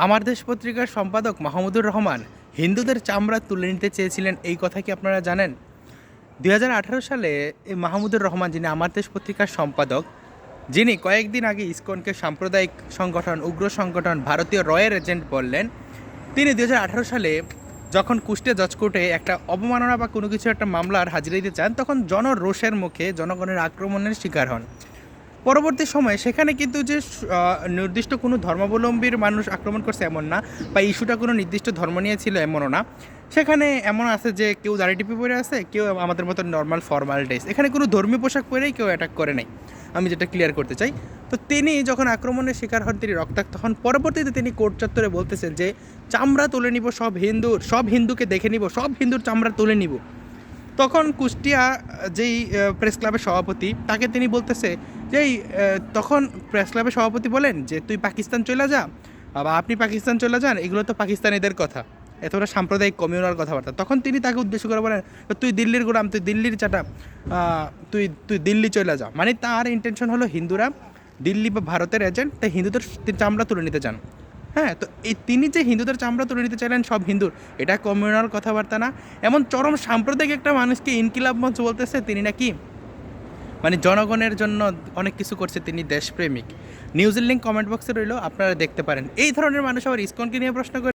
আমার দেশ পত্রিকার সম্পাদক মাহমুদুর রহমান হিন্দুদের চামড়া তুলে নিতে চেয়েছিলেন, এই কথা কি আপনারা জানেন? 2018 সালে এই মাহমুদুর রহমান, যিনি আমার দেশ পত্রিকার সম্পাদক, যিনি কয়েকদিন আগে ইসকনকে সাম্প্রদায়িক সংগঠন, উগ্র সংগঠন, ভারতীয় রয়ের এজেন্ট বললেন, তিনি 2018 সালে যখন কুষ্টিয়া জজ কোর্টে একটা অবমাননা বা কোনো কিছু একটা মামলার হাজিরা দিতে চান, তখন জনরোষের মুখে জনগণের আক্রমণের শিকার হন। পরবর্তী সময়ে সেখানে কিন্তু যে নির্দিষ্ট কোনো ধর্মাবলম্বীর মানুষ আক্রমণ করছে এমন না, বা ইস্যুটা কোনো নির্দিষ্ট ধর্ম নিয়ে ছিল এমনও না। সেখানে এমন আছে যে কেউ দাড়ি টিপি পরে আছে, কেউ আমাদের মতো নর্মাল ফর্মাল ড্রেস, এখানে কোনো ধর্মীয় পোশাক পরেই কেউ অ্যাটাক করে নাই, আমি যেটা ক্লিয়ার করতে চাই। তো তিনি যখন আক্রমণের শিকার হন, তিনি রক্তাক্ত হন। পরবর্তীতে তিনি কোর্ট চত্বরে বলতেছেন যে চামড়া তুলে নিব সব হিন্দুকে দেখে নিব, সব হিন্দুর চামড়া তুলে নিব। তখন কুষ্টিয়া যেই প্রেস ক্লাবের সভাপতি, তাকে তিনি বলতেছে যে তখন প্রেস ক্লাবের সভাপতি বলেন যে তুই পাকিস্তান চলে যা, বা আপনি পাকিস্তান চলে যান, এগুলো তো পাকিস্তানিদের কথা, এতটা সাম্প্রদায়িক কমিউনাল কথাবার্তা। তখন তিনি তাকে উদ্দেশ্য করে বলেন, তুই দিল্লির গোলাম, তুই দিল্লির চাটা, তুই তুই দিল্লি চলে যা। মানে তার ইন্টেনশন হলো হিন্দুরা দিল্লি বা ভারতের এজেন্ট, তাই হিন্দুদের চামড়া তুলে নিতে চান। হ্যাঁ, তো এই তিনি যে হিন্দুদের চামড়া তুলে নিতে চাইলেন সব হিন্দুর, এটা কমিউনাল কথাবার্তা না। এমন চরম সাম্প্রদায়িক একটা মানুষকে ইনকিলাব মঞ্চ বলতেছে, তিনি নাকি মানে জনগণের জন্য অনেক কিছু করছে, তিনি দেশপ্রেমিক। নিউজের লিঙ্ক কমেন্ট বক্সে রইল, আপনারা দেখতে পারেন। এই ধরনের মানুষ আবার ইসকনকে নিয়ে প্রশ্ন করে।